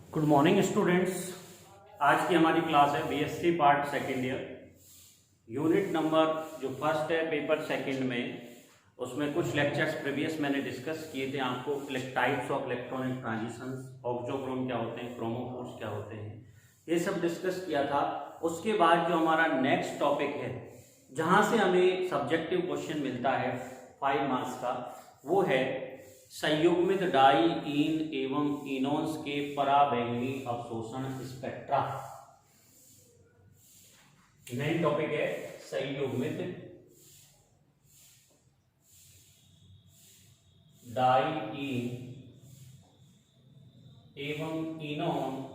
Good morning students. आज की हमारी क्लास है BSc part second year, unit number जो फर्स्ट है पेपर सेकंड में, उसमें कुछ लेक्चर्स प्रीवियस मैंने डिस्कस किए थे आपको। Types of electronic transitions, auxochrome क्या होते हैं, क्रोमोफोर्स क्या होते हैं, ये सब डिस्कस किया था। उसके बाद जो हमारा नेक्स्ट टॉपिक है जहाँ से हमें सब्जेक्टिव क्वेश्चन मिलता है 5 मार्क्स का, वो है संयुग्मित डाई इन एवं इनोन्स के पराबैंगनी अवशोषण स्पेक्ट्रा। मेन टॉपिक है संयुग्मित डाई इन एवं इनोन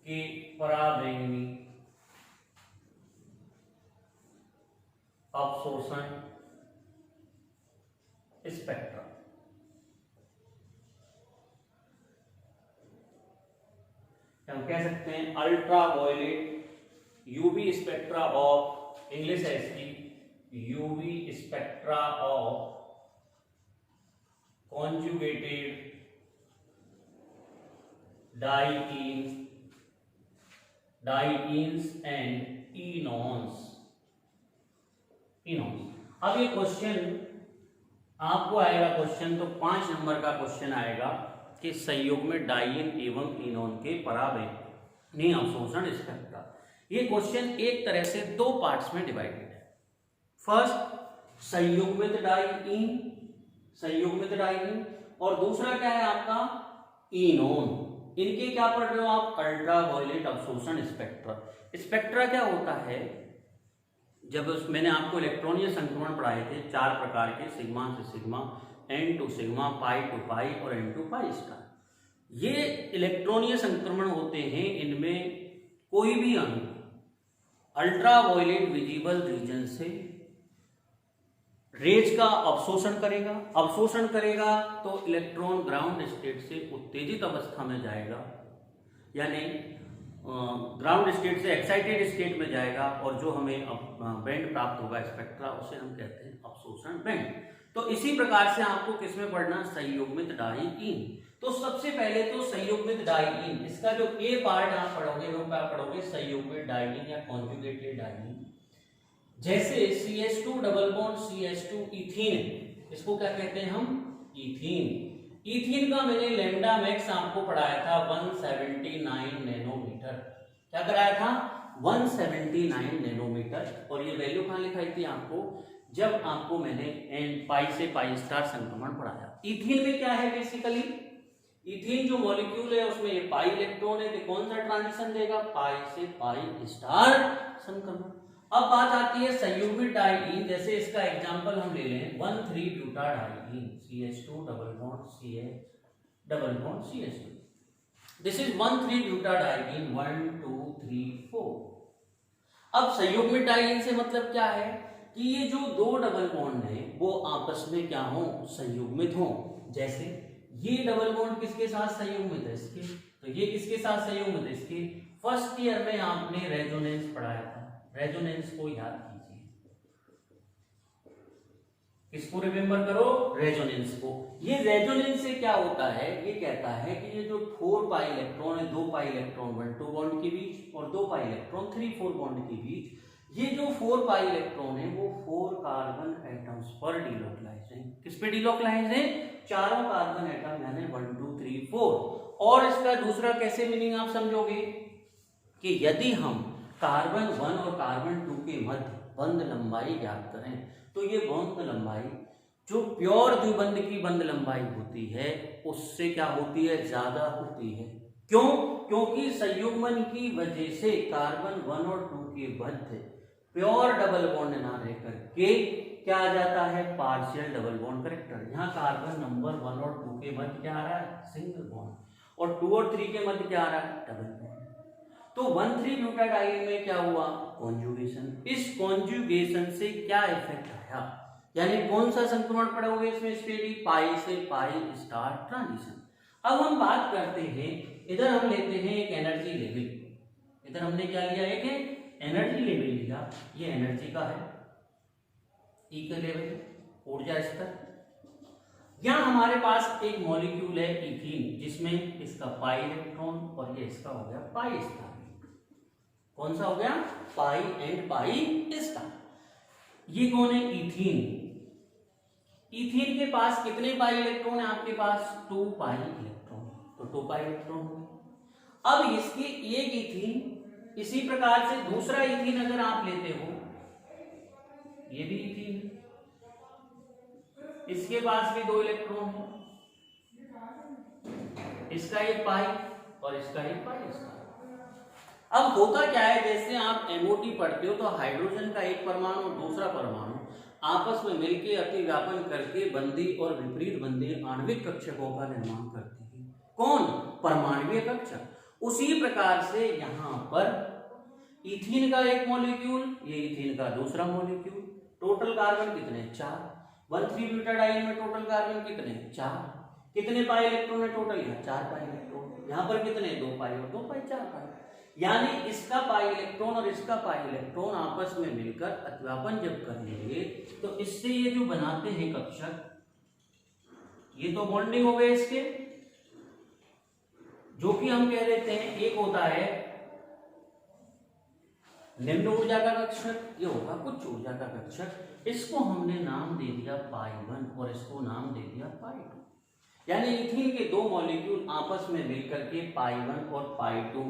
के पराबैंगनी अवशोषण स्पेक्ट्रा। हम कह सकते हैं ultraviolet UV spectra of, English है इसकी UV spectra of conjugated dienes and enones. अब ये क्वेश्चन आपको आएगा, क्वेश्चन तो 5 नंबर का क्वेश्चन आएगा कि संयुग्मित डाइईन एवं इनोन के पराबैंगनी अवशोषण स्पेक्ट्रा। ये क्वेश्चन एक तरह से 2 पार्ट्स में डिवाइडेड है। फर्स्ट संयुग्मित डाइईन और दूसरा क्या है आपका इनोन। इनके क्या पढ़ रहे हो आप? अल्ट्रा वायलेट अवशोषण स्पेक्ट्रा। स्पेक्ट्रा क्या होता है? जब मैंने आपको इलेक्ट्रॉनीय संक्रमण पढ़ाए थे 4 प्रकार के, सिग्मा से sigma, N to sigma, pi to pi और एन टू पाई स्टार। ये इलेक्ट्रॉनीय संक्रमण होते हैं, इनमें कोई भी अणु अल्ट्रा वायलेट विजिबल रीजन से रेज का अवशोषण करेगा तो इलेक्ट्रॉन ग्राउंड स्टेट से उत्तेजित अवस्था में जाएगा, यानी ग्राउंड स्टेट से एक्साइटेड स्टेट में जाएगा, और जो हमें बैंड प्राप्त होगा स्पेक्ट्रा, उसे हम कहते हैं अवशोषण बैंड। तो इसी प्रकार से आपको किसमें पढ़ना? संयुग्मित डाइईन। तो सबसे पहले तो संयुग्मित डाइईन, इसका जो ए पार्ट आप पढ़ोगे वो क्या पढ़ोगे? संयुग्मित डाइईन या कॉन्जुगेटेड डाइईन। जैसे CH2 double bond CH2 ethene, इसको क्या कहते हैं हम? इथीन। इथीन का मैंने लैम्डा मैक्स आपको पढ़ाया था 179 नैनोमीटर। क्या कराया था? 179 नैनोमीटर। और ये वैल्यू कहां लिखाई थी आपको? जब आपको मैंने एन पाई से पाई स्टार संक्रमण पढ़ाया। इथीन में क्या है बेसिकली? इथीन जो मॉलिक्यूल है उसमें ये पाई इलेक्ट्रॉन है, तो कौन सा ट्रांजिशन देगा? पाई से पाई स्टार संक्रमण। अब बात आती है संयुग्मित डाइईन। जैसे इसका एग्जांपल हम ले लें 1,3-ब्यूटाडाइईन, CH2 double bond CH double bond CH2। This is 1,3-ब्यूटाडाइईन 1 2 3 4। अब संयुग्मित डाइईन से मतलब क्या है कि ये जो 2 डबल बॉन्ड है वो आपस में क्या हो? संयुग्मित हो। जैसे ये डबल बॉन्ड किसके साथ संयुग्मित है? इसके। तो ये किसके साथ संयुग्मित है? इसके। फर्स्ट ईयर में आपने रेजोनेंस पढ़ाया था, रेजोनेंस को याद कीजिए। किसको रिमेंबर करो? रेजोनेंस को। ये रेजोनेंस से क्या होता है? ये कहता है कि ये जो 4 पाई इलेक्ट्रॉन है, 2 पाई इलेक्ट्रॉन 1 2 बॉन्ड के बीच और 2 पाई इलेक्ट्रॉन 3 4 बॉन्ड के बीच, ये जो 4 पाई इलेक्ट्रॉन है वो 4 कार्बन एटम्स पर डिलोकलाइज है। किस पे डिलोकलाइज है? चारों कार्बन एटम, यानी 1 2 3 4। और इसका दूसरा कैसे मीनिंग आप समझोगे कि यदि हम कार्बन 1 और कार्बन 2 के मध्य बंध लंबाई ज्ञात करें, तो ये बंध लंबाई जो प्योर द्विबंध की बंध लंबाई होती है उससे क्या होती है? ज्यादा होती है। क्यों? क्योंकि संयुग्मन की वजह से कार्बन 1 और 2 के मध्य प्योर डबल बॉन्ड ना रहकर के क्या आ जाता है? Partial double bond character. यहाँ कार्बन नंबर 1 और 2 के मध्य क्या आ रहा है? Single bond. और 2 और 3 के मध्य क्या आ रहा है? Double bond. तो 1,3-ब्यूटाडाइईन में क्या हुआ? कॉन्जुगेशन। इस कॉन्जुगेशन से क्या इफेक्ट आया? यानी कौन सा संक्रमण पढ़ोगे इसमें? स्टेडी पाई से पाई स्टार ट्रांजिशन। अब हम बात करते हैं, इधर हम लेते हैं एक एनर्जी लेवल। इधर हमने क्या लिया? एक एनर्जी लेवल लिया। ये एनर्जी का है, ई का लेवल, ऊर्जा स्तर। यहाँ हमारे पास एक मॉलिक्यूल है इथीन, जिसमें इसका पाई इलेक्ट्रॉन और ये इसका हो गया पाई स्टार। कौन सा हो गया? पाई एंड पाई स्टार। ये कौन है? इथीन। इथीन के पास कितने पाई इलेक्ट्रॉन है? आपके पास 2 पाई इलेक्ट्रॉन, तो 2 पाई इलेक्ट्रॉन हो गए। अब इसके एक इथीन, इसी प्रकार से दूसरा इथीन अगर आप लेते हो, ये भी इथीन, इसके पास भी 2 इलेक्ट्रॉन है, इसका एक पाई और इसका एक पाई स्टार। अब होता क्या है, जैसे आप एमओटी पढ़ते हो तो हाइड्रोजन का एक परमाणु और दूसरा परमाणु आपस में मिलकर अतिव्यापन करके बंदी और विपरीत बंदी आणविक कक्षकों का निर्माण करते हैं। कौन? परमाणुीय कक्षक। उसी प्रकार से यहां पर इथीन का एक मॉलिक्यूल, ये इथीन का दूसरा मॉलिक्यूल, टोटल कार्बन कितने? 4। 1,3-ब्यूटाडाइन में टोटल कार्बन कितने? 4। कितने पाई इलेक्ट्रॉन है टोटल? यहाँ 4 पाई इलेक्ट्रॉन। यहाँ पर कितने? 2 पाई और 2 पाई, 4 पाई। यानी इसका पाई इलेक्ट्रॉन और इसका पाई इलेक्ट्रॉन आपस में मिलकर अतिव्यापन जब करेंगे तो इससे ये जो बनाते हैं कक्षक, ये तो बॉन्डिंग हो गए इसके, जो कि हम कह देते हैं एक होता है निम्न ऊर्जा का कक्षक, ये होगा उच्च ऊर्जा का कक्षक। इसको हमने नाम दे दिया पाई 1 और इसको नाम दे दिया पाई 2। यानी इथीन के 2 मॉलिक्यूल आपस में मिलकर के पाई 1 और पाई 2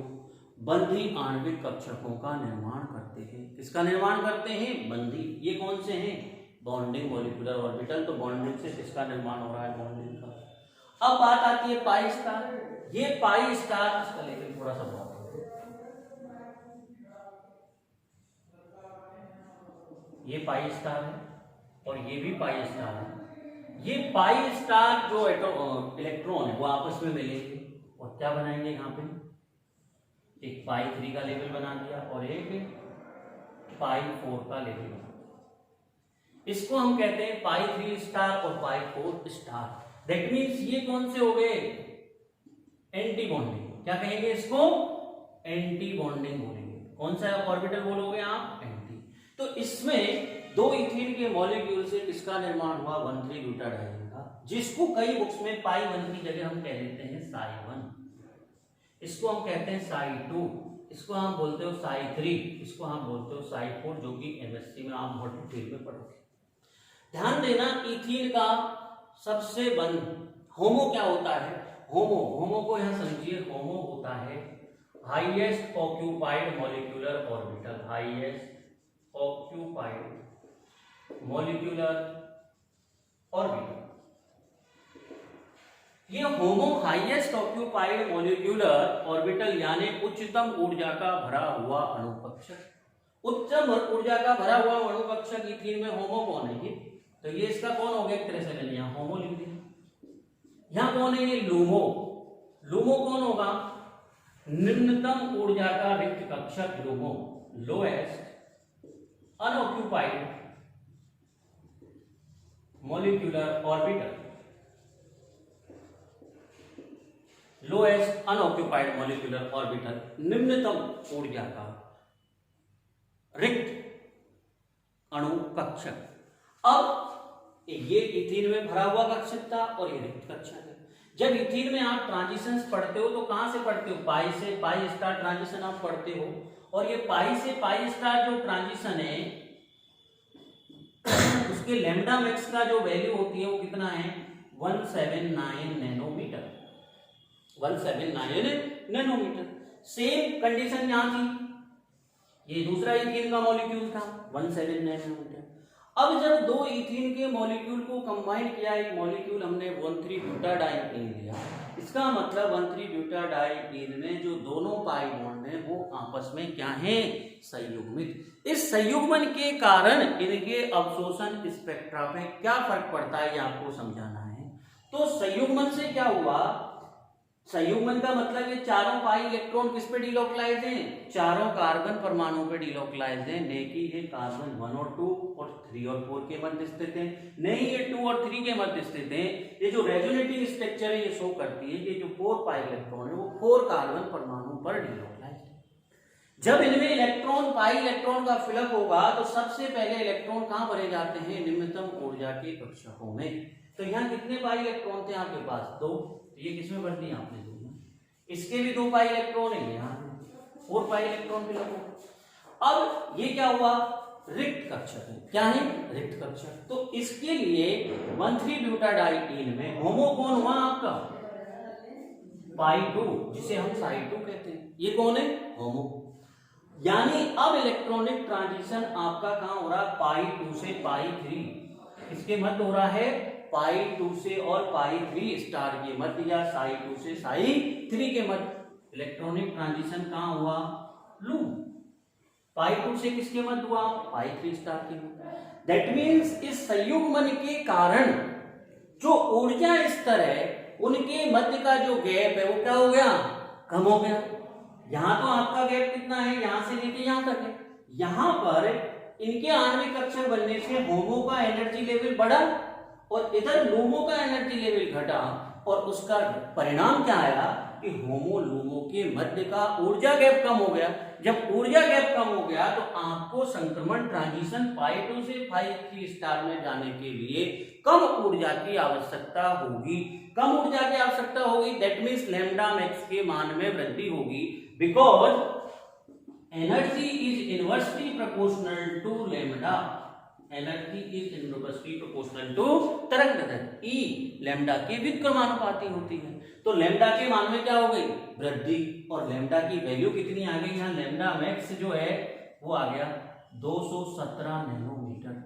बंधी आणविक कक्षकों का निर्माण करते हैं। किसका निर्माण करते हैं? बंधी। ये कौन से हैं? Bonding molecular orbital. तो बॉन्डिंग से किसका निर्माण हो रहा है? बॉन्डिंग का। अब बात आती है पाई स्टार। ये पाई स्टार, इसका लेवल थोड़ा सा बहुत, ये पाई स्टार है और ये भी पाई स्टार है। ये पाई स्टार जो इलेक्ट्रॉन है वो आपस में मिलेंगे और क्या बनाएंगे? यहाँ पे एक पाई 3 का लेवल बना दिया और एक पाई 4 का लेवल बना दिया। इसको हम कहते हैं पाई 3 स्टार और पाई 4 स्टार। दैट मीन्स ये कौन से हो गए? Anti bonding. क्या कहेंगे इसको? एंटी बॉन्डिंग बोलेंगे। कौन सा ऑर्बिटल बोलोगे आप? एंटी। तो इसमें 2 इथीन के मॉलिक्यूल से किसका निर्माण हुआ? 1,3-ब्यूटाडाइन का, जिसको कई बुक्स में पाई 1 की जगह हम कह देते हैं साई 1, इसको हम कहते हैं साई 2, इसको हम बोलते हो साई 3, इसको हम बोलते हो साई 4, जो कि एमएससी में आप बहुत डिटेल में पढ़ोगे। ध्यान देना, इथीन का सबसे बंद होमो क्या होता है? होमो को यहां समझिए, होमो होता है highest occupied molecular orbital. Highest occupied molecular orbital. ये होमो हाईएस्ट ऑक्यूपाइड मॉलिक्यूलर ऑर्बिटल यानी उच्चतम ऊर्जा का भरा हुआ अणु कक्षक। उच्चतम ऊर्जा का भरा हुआ अणु कक्षक इथीन में होमो कौन है? ये तो ये इसका कौन हो गया? एक तरह से ले लिया, होमो लिख दिया। यहां कौन है? ये लूमो। लूमो कौन होगा? निम्नतम ऊर्जा का रिक्त कक्षक LUMO, lowest unoccupied molecular orbital. Lowest unoccupied molecular orbital, निम्नतम ऊर्जा का रिक्त अणु कक्षक। अब ये इथीन में भरा हुआ कक्षक था और ये रिक्त कक्षक है। जब इथीन में आप ट्रांजिशंस पढ़ते हो तो कहां से पढ़ते हो? पाई से पाई स्टार ट्रांजिशन आप पढ़ते हो, और ये पाई से पाई स्टार जो ट्रांजिशन है उसके लैम्डा मैक्स का जो वैल्यू होती है वो कितना है? 179 नैनोमीटर। 179 नैनोमीटर। सेम कंडीशन यहां थी, ये दूसरा इथीन का मॉलिक्यूल था 179 नैनोमीटर। अब जब 2 इथीन के मॉलिक्यूल को कंबाइन किया, एक मॉलिक्यूल हमने 1,3-ब्यूटाडाइन लिया, इसका मतलब 1,3-ब्यूटाडाइन में जो दोनों पाई बॉन्ड हैं वो आपस में क्या हैं? संयुग्मित। इस संयुग्मन के कारण इनके अवशोषण स्पेक्ट्रा पे क्या फर्क पड़ता है ये आपको समझाना है। तो संयुग्मन से क्या हुआ? संयुग्मन का मतलब ये चारों पाई इलेक्ट्रॉन किस पे डिलोकलाइज हैं? चारों कार्बन परमाणु पे डिलोकलाइज हैं, नहीं कि ये कार्बन 1 और 2 और 3 और 4 के मध्य स्थित है, नहीं ये 2 और 3 के मध्य स्थित है। ये जो रेजोनेटिंग स्ट्रक्चर है ये शो करती है कि जो 4 पाई इलेक्ट्रॉन है वो 4 कार्बन परमाणु पर डिलोकलाइज है। जब इनमें इलेक्ट्रॉन पाई इलेक्ट्रॉन का फिलअप होगा तो सबसे पहले इलेक्ट्रॉन कहां भरे जाते हैं, निम्नतम ऊर्जा के कक्षकों में। तो यहाँ कितने पाई इलेक्ट्रॉन थे आपके पास, 2, तो ये किसमें भर दिया आपने, 2 में। इसके भी 2 पाई इलेक्ट्रॉन है, यहाँ 4 पाई इलेक्ट्रॉन फिलअप हो। अब ये क्या हुआ, रिक्त कक्षक है, क्या है, रिक्त कक्षक। तो इसके लिए 1,3-ब्यूटाडाइईन में होमो कौन हुआ आपका, पाई 2, जिसे हम साई 2 कहते हैं, ये कौन है, होमो। यानी अब इलेक्ट्रॉनिक ट्रांजिशन आपका कहां हो रहा है, पाई 2 से पाई 3, इसके मध्य हो रहा है पाई 2 से और पाई 3 स्टार के मध्य, या साई 2 से साई 3 के मध्य इलेक्ट्रॉनिक ट्रांजिशन कहां हुआ, लूम। पाई 2 से किसके मध्य हुआ, पाई 3 स्टार के मध्य। दैट मीन्स इस संयुग्मन के कारण जो ऊर्जा स्तर है उनके मध्य का जो गैप है वो क्या हो गया, कम हो गया। यहां तो आपका गैप कितना है, यहां से लेके यहां तक है। यहां पर इनके आणविक कक्षक बनने से होमो का एनर्जी लेवल बढ़ा और इधर लूमो का एनर्जी लेवल घटा, और उसका परिणाम क्या आया कि होमो लूमो के मध्य का ऊर्जा गैप कम हो गया। जब ऊर्जा गैप कम हो गया तो आपको संक्रमण ट्रांजिशन पाई 2 से पाई 3 स्टार में जाने के लिए कम ऊर्जा की आवश्यकता होगी। कम ऊर्जा की आवश्यकता होगी, दैट मीन्स लैम्डा मैक्स के मान में वृद्धि होगी, because energy is inversely proportional to lambda. Energy is inversely proportional to तरंग दैर्घ्य, ई लैम्डा के व्युत्क्रमानुपाती होती है। तो लैम्डा के मान में क्या हो गई, वृद्धि, और लैम्डा की वैल्यू कितनी आ गई, यहाँ लैम्डा मैक्स जो है वो आ गया 217 नैनोमीटर।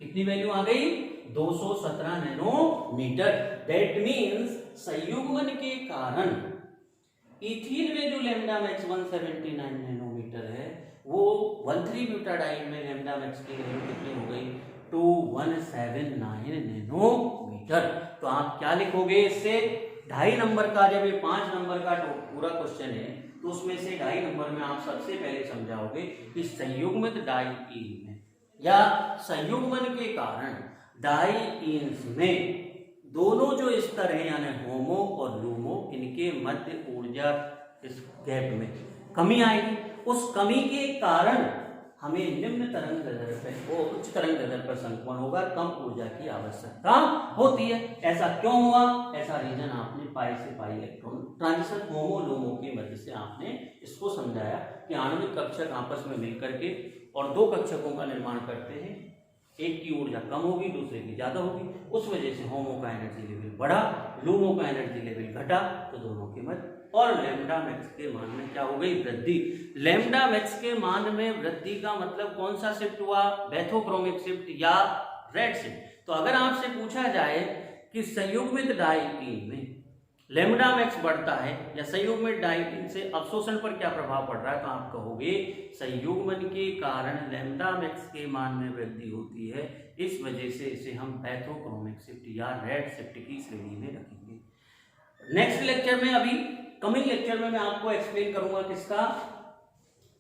कितनी वैल्यू आ गई, 217 नैनोमीटर। दैट मीन्स संयुग्मन के कारण इथीन में जो लैम्डा मैक्स 179 नैनोमीटर है, वो 1,3-ब्यूटाडाइईन में लैम्डा मैक्स की वैल्यू कितनी हो गई, 2179 नैनोमीटर। तो आप क्या लिखोगे इससे, 2.5 नंबर का, जब ये 5 नंबर का पूरा क्वेश्चन है तो उसमें से 2.5 नंबर में आप सबसे पहले समझाओगे कि संयुग्मित डाइईन में या संयुग्मन के कारण डाइईन्स में दोनों जो स्तर हैं यानी होमो और लूमो, इनके मध्य ऊर्जा इस गैप में कमी आएगी। उस कमी के कारण हमें निम्न तरंग दैर्घ्य पर और उच्च तरंग दैर्घ्य पर संक्रमण होगा, कम ऊर्जा की आवश्यकता होती है। ऐसा क्यों हुआ, ऐसा रीजन आपने पाई से पाई इलेक्ट्रॉन ट्रांजिशन होमो लूमो के मध्य से आपने इसको समझाया कि आणविक कक्षक आपस में मिलकर के और 2 कक्षकों का निर्माण करते हैं, एक की ऊर्जा कम होगी दूसरे की ज्यादा होगी, उस वजह से होमो का एनर्जी लेवल बढ़ा, लूमो का एनर्जी लेवल घटा, तो दोनों के मध्य, और लैम्डा मैक्स के मान में क्या हो गई, वृद्धि। लैम्डा मैक्स के मान में वृद्धि का मतलब कौन सा शिफ्ट हुआ, बैथोक्रोमिक शिफ्ट या रेड शिफ्ट। तो अगर आपसे पूछा जाए कि संयुग्मित डाइईन में लैम्डा मैक्स बढ़ता है या संयुग्मित डाइईन से अवशोषण पर क्या प्रभाव पड़ रहा है, तो आप कहोगे संयुग्मन के कारण लैम्डा मैक्स के मान में वृद्धि होती है, इस वजह से इसे हम बैथोक्रोमिक शिफ्ट या रेड शिफ्ट की श्रेणी में रखेंगे। नेक्स्ट लेक्चर में, अभी कमिंग लेक्चर में मैं आपको एक्सप्लेन करूंगा किसका,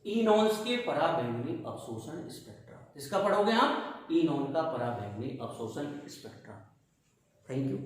इनॉन्स के पराबैंगनी अवशोषण स्पेक्ट्रा। किसका पढ़ोगे आप, इनॉन का पराबैंगनी अवशोषण स्पेक्ट्रा। Thank you.